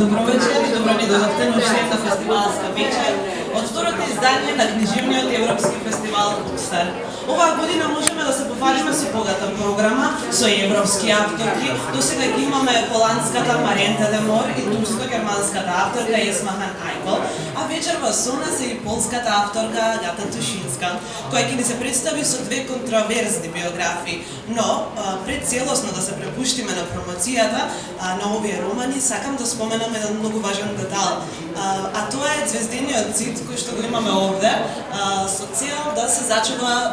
Добро вечер и добро ни дојдовте на уште фестивалска вечер од второто издание на книжевниот европски фестивал Букстар. Оваа година можеме да се пофалиме со богата програма, со европски авторки. Досега ги имаме холандската Марен Телемор и турско-германската авторка Есмахан Айкол, а вечерва со нас е и полската авторка Агата Тушинска, која ќе ни се представи со две контроверзни биографии. Но, пред целосно да се препуштиме на промоцијата на овие романи, сакам да споменам еден многу важен детал. А тоа е звездениот цит кој што го имаме овде, со цел да се зачува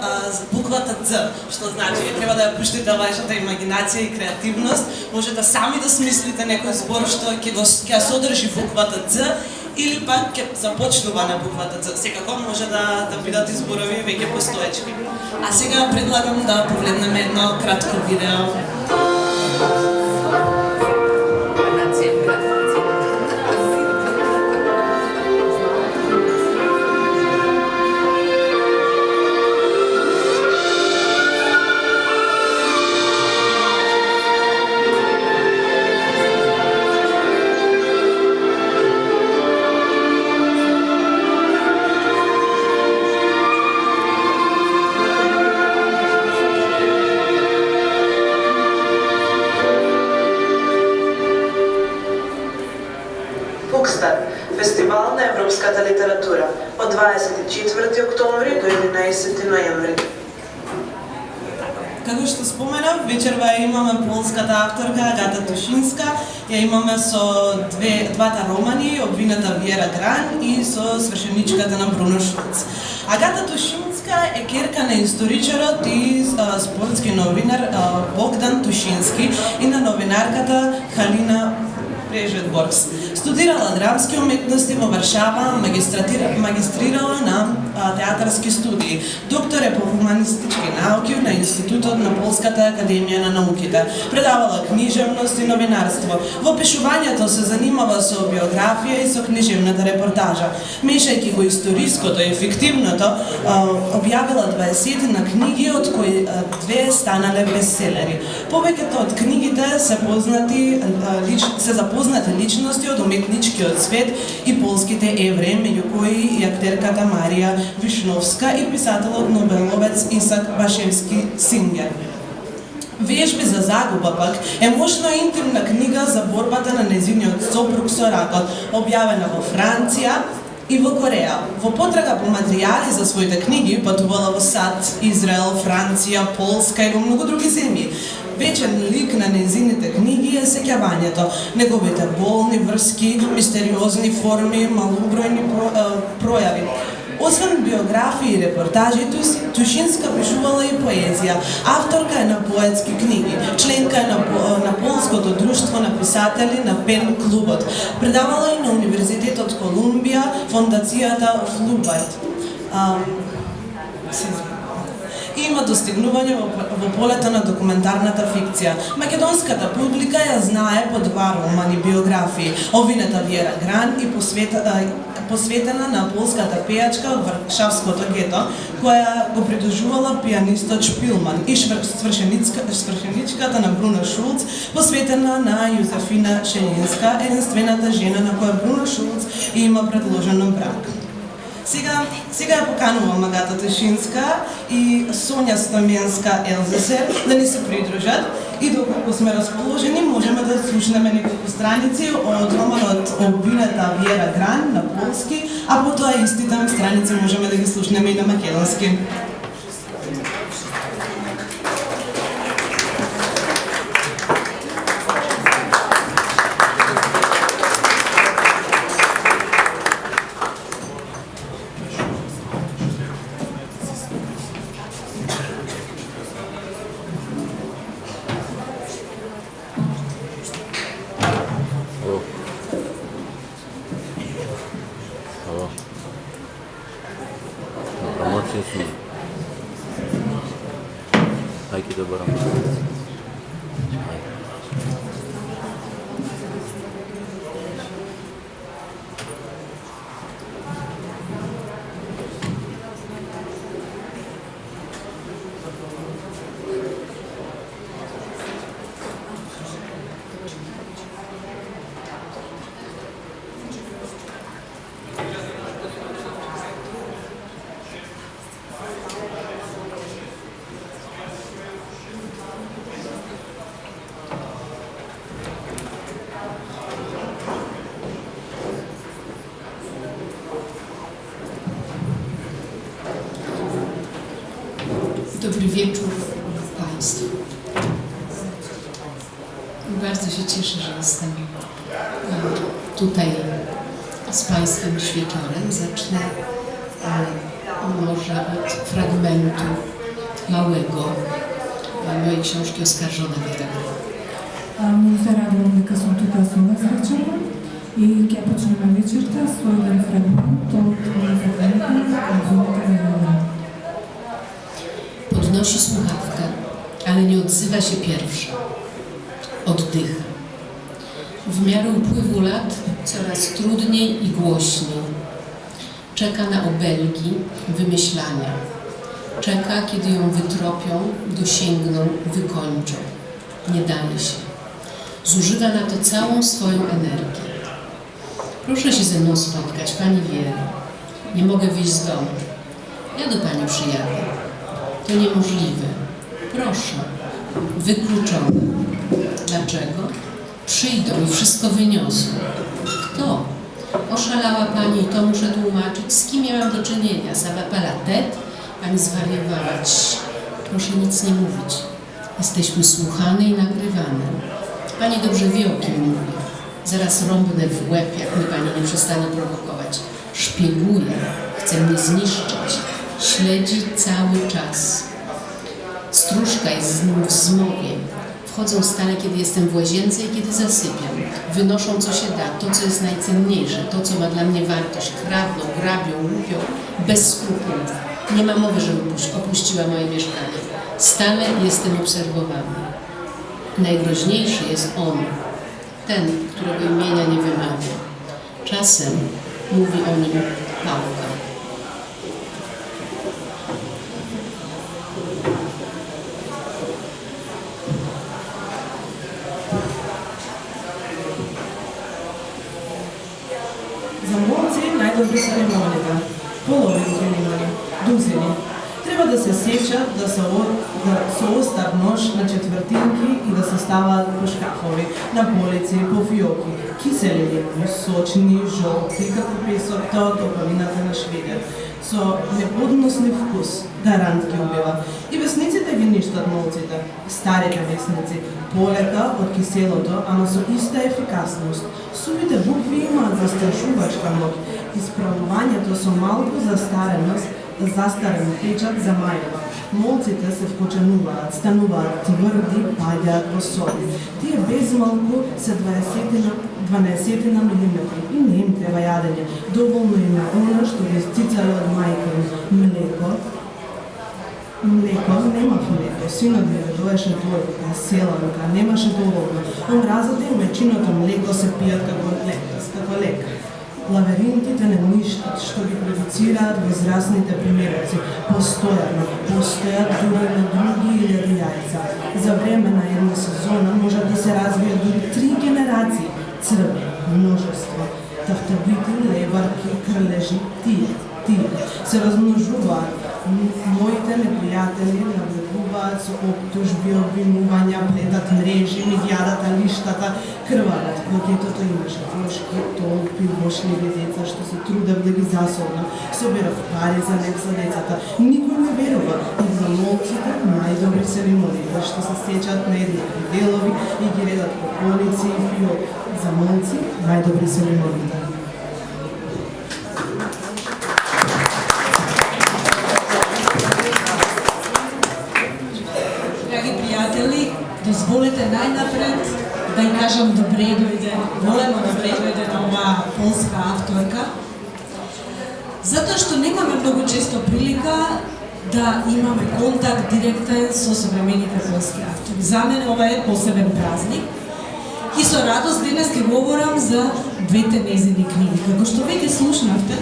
буквата Ц, што значи треба да ја пуштите вашата имагинација и креативност, можете сами да смислите некој збор што ќе ја содржи буквата Ц или пак ќе започнува на буквата Ц. Секако може да бидат изборови веќе постоечки. А сега предлагам да погледнеме едно кратко видео. Букстар, фестивал на европската литература, од 24 октомври до 11 ноември. Како што споменав, вечерва имаме полската авторка Агата Тушинска, ја имаме со двата романи, Обвината Виера Гран и со свршеничката на Бруно Шулц. Агата Тушинска е керка на историчарот и спортски новинар Богдан Тушински и на новинарката Халина Прежетборгс. Студирала драмски уметности во Варшава, магистрирала на театарски студии. Доктор е по хуманистички науки на Институтот на Полската академија на науките. Предавала книжевност и новинарство. Во пишувањето се занимава со биографија и со книжевната репортажа. Мешајќи го историското и фиктивното, објавила 20 на книги, од кои две станале бестселери. Повеќето од книгите се запознати личности од уметничкиот свет и полските евреи, меѓу кои и актерката Марија Вишновска и писателот Нобеловец Исак Башевски Сингер. Вежби за загуба пак е мощно интимна книга за борбата на незиниот сопруг со ракот, објавена во Франција и во Кореја. Во потрага по материјали за своите книги патувала во САД, Израел, Франција, Полска и во многу други земји. Вечен лик на незините книги е сеќавањето, неговите болни врски, мистериозни форми, малобројни пројави. Освен биографии и репортажи, Тушинска пишувала и поезија. Авторка е на поетски книги, членка е на Полското друштво на писатели на Пен клубот. Предавала и на Универзитетот Колумбија, фондацијата Флубайт. Има достигнување во полето на документарната фикција. Македонската публика ја знае по два романи биографии, Обвината Виера Гран и посветена на полската пејачка од Варшавското гето, која го придружувала пијанистот Шпилман, и свршеничката на Бруно Шулц, посветена на Јозефина Шелинска, единствената жена на која Бруно Шулц има предложено брак. Сега ја поканувам Агата Тушинска и Сонја Стаменска Елзесер да ни се придружат и доколку сме расположени можеме да слушнеме неколку страници од романот Обвината Виера Гран на полски, а потоа истите страници можеме да ги слушнеме и на македонски. Хайки да барам. wieczór Państwu. Bardzo się cieszę, że jestem tutaj z Państwem wieczorem. Zacznę może od fragmentu małego mojej książki Oskarżona Wiadomo. Много се радвам дека сум тука со вас вечерва и ќе почнеме вечерта со еден фрагмент од фрагментот Oskarżona Wiadomo. Podnosi słuchawkę, ale nie odzywa się pierwsza. Oddycha. W miarę upływu lat coraz trudniej i głośniej. Czeka na obelgi, wymyślania. Czeka, kiedy ją wytropią, dosięgną, wykończą. Nie daje się. Zużywa na to całą swoją energię. Proszę się ze mną spotkać, Pani Wiero. Nie mogę wyjść z domu. Ja do Pani przyjadę. To niemożliwe. Proszę. Wykluczone. Dlaczego? Przyjdą i wszystko wyniosą. Kto? Oszalała Pani i to muszę tłumaczyć. Z kim ja mam do czynienia? Ça va pas la tête? Pani zwariowała. Proszę nic nie mówić. Jesteśmy słuchane i nagrywane. Pani dobrze wie, o kim mówię. Zaraz rąbnę w łeb, jak mnie Pani nie przestanie prowokować. Szpieguje. Chce mnie zniszczyć. Śledzi cały czas. Stróżka jest z nim w zmowie. Wchodzą stale, kiedy jestem w łazience i kiedy zasypiam. Wynoszą, co się da, to, co jest najcenniejsze, to, co ma dla mnie wartość. Kradną, grabią, łupią, bez skrupułów. Nie ma mowy, żebym opuściła moje mieszkanie. Stale jestem obserwowany. Najgroźniejszy jest on, ten, którego imienia nie wymawia. Czasem mówi o nim Pałka. За момци најдобри се лимоните, половини лимони, дузини. Треба да се сечат, да се остар нож на четвртинки и да се ставаат по шкафови, на полици, по фиоки. Кисели лимони, сочни, жолти, како песокта од топовината на Шведен. Со неподносни вкус, гарант ги убива. И весниците ги ништат молците, старите весници, полека од киселото, ама со иста ефикасност. Сувите букви имаат застрашувачка моќ. Исправувањето со малку застарен печат замајува. Молците се вкоченуваат, стануваат тврди, паѓаат во соби. Тие безмалку се 12 милиметри и не им треба јадење. Доволно им е она што ги стицале од мајка им. Млеко, немав млеко. Синот ми доеше двојка, селанка, немаше доволно. Омразата и мечиното млеко се пијат како лек. Лавиринтите не ништат, што ги продуцираат возрастните примероци. Постојат дури на други илјади јајца. За време на една сезона може да се развијат дури 3 генерации. Црве, множество, тавтовити, леварки, кралежи, тие се размножуваат. Моите непријатели наблегуваат со оптужби, обвинувања, плетат мрежи, ми јадат лиштата, крварат. Во гетото имаше трошки, толпи, вошливи деца што се трудев да ги засолнам. Соберав пари за нек за децата. Никој не верува. И за молците најдобри се лимоните што се сечат на еднакви делови и ги редат по полици и фиоки. За молци најдобри се лимоните. Дозволете најнапред да ја кажам добре дојде, големо добре дојде на оваа полска авторка, затоа што немаме многу често прилика да имаме контакт директен со современите полски автори. За мене ова е посебен празник и со радост денес ќе говорам за двете нејзини книги. Како што веќе слушнавте,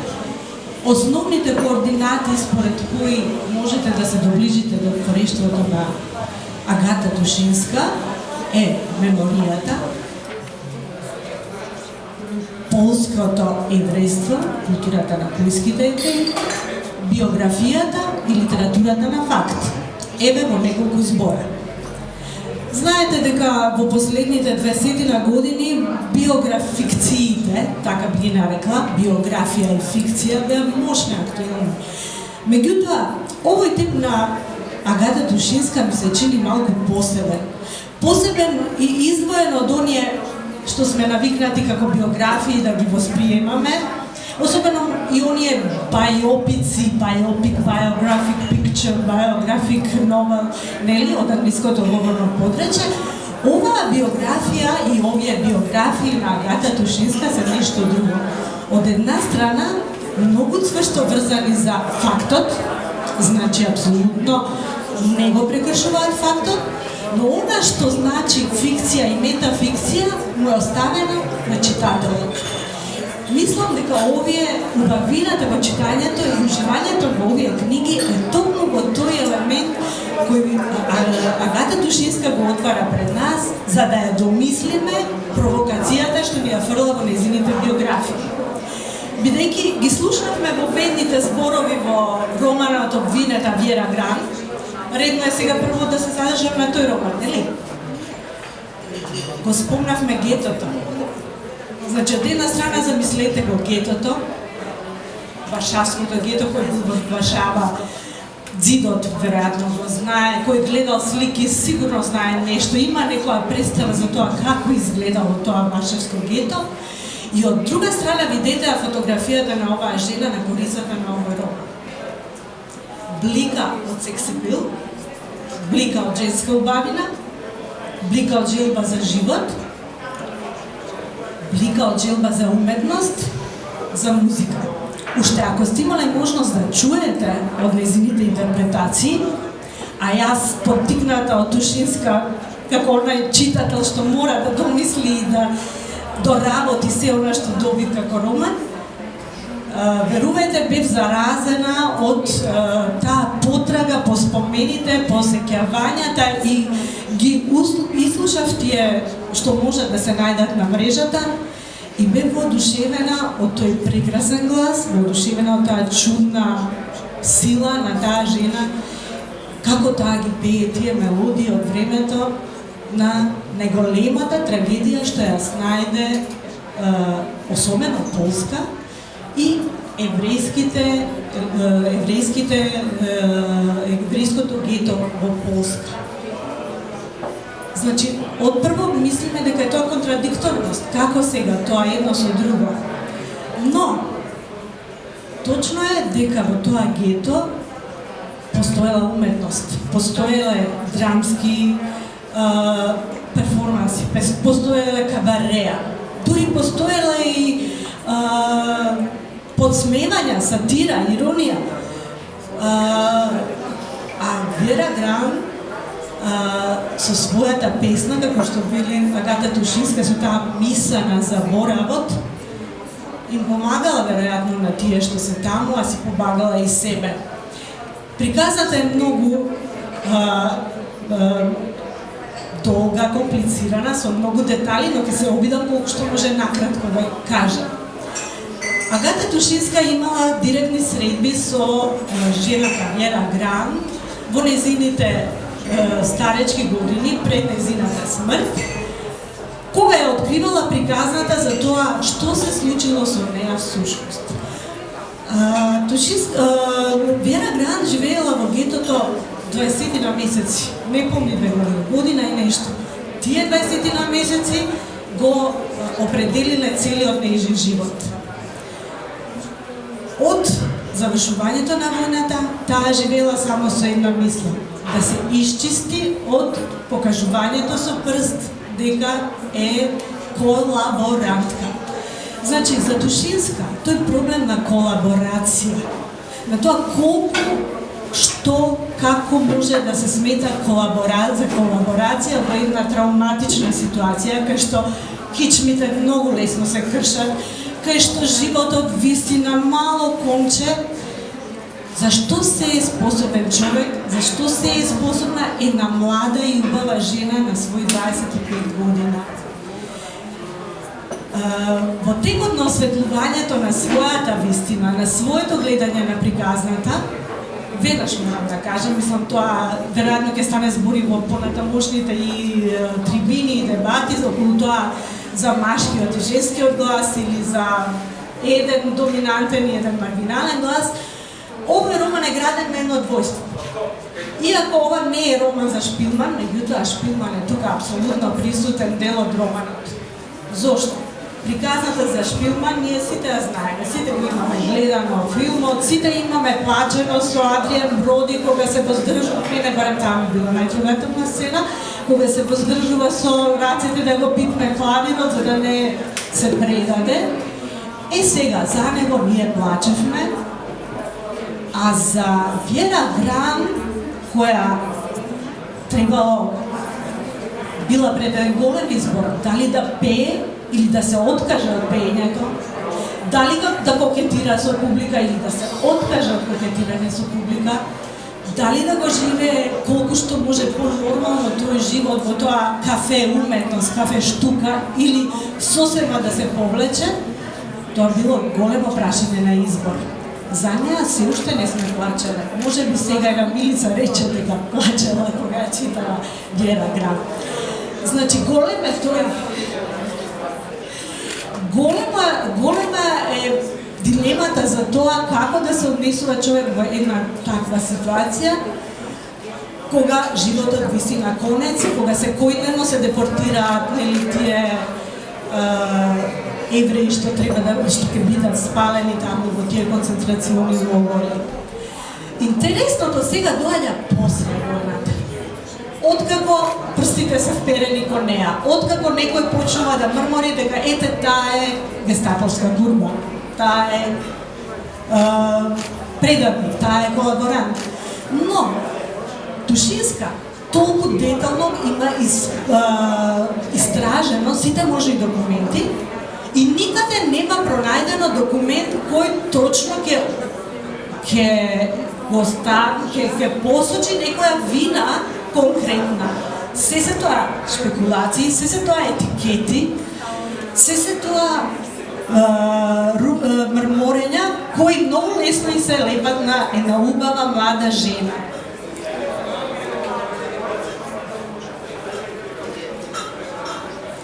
основните координати според кои можете да се доближите до творештвото на Агата Душинска е меморијата, полското еврејство, културата на поljските евреи, биографијата и литературата на факт. Еве во неколку збора. Знаете дека во последните 20 години биографикциите, така би ги нарекла, биографија и фикција беа мощно актуелни. Меѓутоа, овој тип на Агата Тушинска ми се чини малку посебен. Посебен и издвоен од оние што сме навикнати како биографии да ги восприемаме, особено и оние биопици, biographic picture, biographic novel, нели, од англиското говорно подрече. Оваа биографија и овие биографии на Агата Тушинска се нешто друго. Од една страна, многу цврсто врзани за фактот, значи апсолутно не го прекршуваат фактот, но она што значи фикција и метафикција му е оставено на читателот. Мислам дека овие убавината во читањето и уживањето во овие книги е токму во тој елемент кој Агата Тушинска го отвара пред нас, за да ја домислиме провокацијата што ни ја фрла во незините биографии. Бидејќи ги слушнавме во бедните зборови во романот Обвинета Вера Гран, редно е сега прво да се задржам на тој роман, нели? Го спомнавме гетото. Значи, од една страна замислете го гетото, Варшавското гето кој бил во Варшава, Дзидот веројатно го знае, кој гледал слики, сигурно знае нешто, има некоја представа за тоа како изгледало тоа Варшавско гето. И од друга страна видете фотографијата на оваа жена на корицата на овој роман. Блика од сексипил, блика од женска убавина, блика од желба за живот, блика од желба за уметност, за музика. Уште ако сте имале можност да чуете од незините интерпретации, а јас поттикната од Тушинска, како онај читател што мора да домисли и да доработи се она што доби како роман, верувајте, бев заразена од таа потрага по спомените, по сеќавањата и ги изслушав тие што може да се најдат на мрежата и бев воодушевена од тој прекрасен глас, воодушевена од таа чудна сила на таа жена, како таа ги пее тие мелодии од времето на неголемата трагедија што ја снајде особено Полска и еврејското гето во Полска. Значи, од прво мислиме дека е тоа контрадикторност, како сега тоа едно со друго. Но, точно е дека во тоа гето постоела уметност, постоеле драмски перформанси, постоеле кабареа, дури постоела и подсмевања, сатира, иронија. А Вера Гран со својата песна, како што вели Агата Тушинска, со таа миса на заборавот, им помагала веројатно на тие што се таму, а си помагала и себе. Приказата е многу долга, комплицирана, со многу детали, но ќе се обидам колку што може накратко да кажа. Агата Тушинска имала директни средби со жената Вера Гран во незините старечки години пред незината смрт, кога ја откривала приказната за тоа што се случило со неа всушност. Вера Гран живеела во гетото 20 на месеци, не помни 2 година и нешто. Тие 20 на месеци го определиле целиот нејзин живот. Од завршувањето на војната, таа живеела само со една мисла, да се исчисти од покажувањето со прст дека е колаборантка. Значи, за Тушинска, тој проблем на колаборација, на тоа колку, што, како може да се смета за колаборација во една травматична ситуација, кај што кичмите многу лесно се кршат, кај што животот виси на мало конче. Зашто се е способен човек, зашто се е способна една млада и убава жена на свој 25 година? Во текот на осветлувањето на својата вистина, на своето гледање на приказната, веднаш морам да кажам, мислам тоа веројатно ќе стане збори во понатамошните и трибини и дебати околу тоа за машкиот и женскиот глас или за еден доминантен и еден маргинален глас. Овој роман е граден на едно двојство. Иако ова не е роман за Шпилман, меѓутоа Шпилман е тука апсолутно присутен дел од романот. Зошто? Приказната за Шпилман ние сите ја знаеме, сите го имаме гледано филмот, сите имаме плачено со Адриан Броди кога се воздржува, мене барем таму била најтрогателна сцена, кога се воздржува со рацете да го пипне клавирот за да не се предаде. Сега, за него ние плачевме, а за Вера Гран, која требало била пред еден голем избор, дали да пее или да се откаже од пеењето, дали да кокетира со публика или да се откаже од кокетирање со публика, дали да го живее колку што може по-нормално тој живот во тоа кафе уметност, кафе штука или сосема да се повлече, тоа било големо прашање на избор. За неа се уште не сме плачеле. Може би сега една Милица рече дека плачела кога читала Вера Гран. Значи, голем е тој... Голема е дилемата за тоа како да се однесува човек во една таква ситуација, кога животот виси на конец, кога секојдневно се депортираат тие евреи што треба да ќе бидат спалени таму во тие концентрациони логори. Интересното сега доаѓа после војната. Откако прстите се вперени кон неа, откако некој почнува да мрмори дека ете таа е гестаповска турба, таа е предавник, таа е колаборант. Но Тушинска толку детално има истражено сите можни документи и никаде нема пронајдено документ кој точно ќе посочи некоја вина конкретна. Се тоа шпекулации, се тоа етикети, се тоа мрморења кои многу лесно и се лепат на една убава млада жена.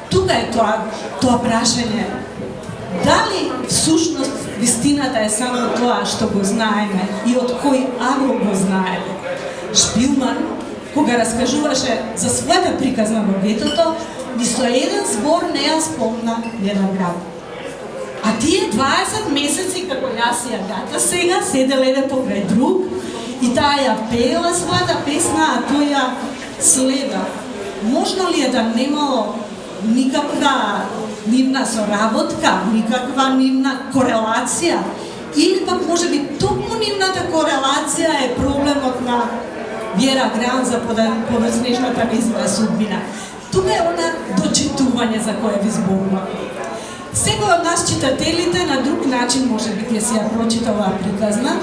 Тука е тоа прашање. Дали всушност вистината е само тоа што го знаеме и од кој англ го знаеме? Шпилман, кога раскажуваше за својата приказна во гетото, ни со еден збор не ја спомна Вера Гран. А тие 20 месеци, како јас и Агата сега, седел еден покрај друг и таа ја пеела својата песна, а тој ја следа. Можно ли е да немало никаква нивна соработка, никаква нивна корелација, или пак може би токму нивната корелација е проблемот на Вера Гран за подоцнешната низина судбина. Тука е она дочитување за кое ви зборувам. Секој од нас читателите на друг начин може би ќе си ја прочита оваа приказна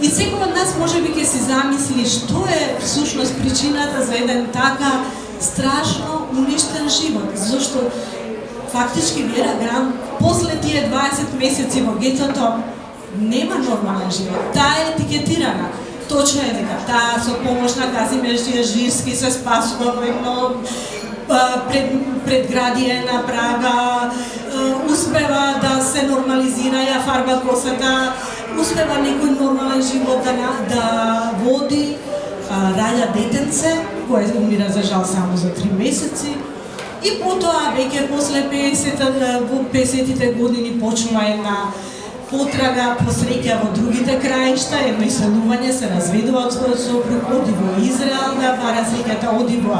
и секој од нас може би ќе си замисли што е всушност причината за еден така страшно уништен живот, зашто фактички Вера Гран после тие 20 месеци во гетото нема нормален живот. Таа е етикетирана. Точно е дека таа со помош на Казимир Жирски се спасува во едно предградие на Прага, успева да се нормализира, ја фарба косата, успева некој нормален живот да води, раѓа детенце, кој умира за жал само за 3 месеци. И потоа, веќе после 50-тите години почнува една потрага по среќа во другите краишта, едно иселување, се разведува од својот сопруг, оди во Израел, да бара среќата, оди во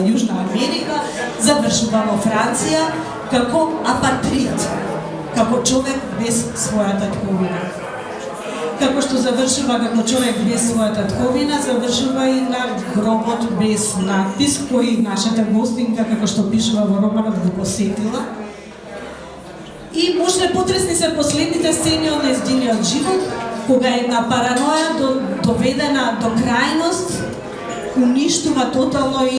Јужна Америка, завршува во Франција како апатрид, како човек без својата тковина. Како што завршува како човек без својата тковина, завршува и на гробот без надпис, кој нашата гостинка, како што пишува во романот, го посетила. И може потресни се последните сцени од нејзиниот живот, кога една параноја доведена до крајност, уништува тотално и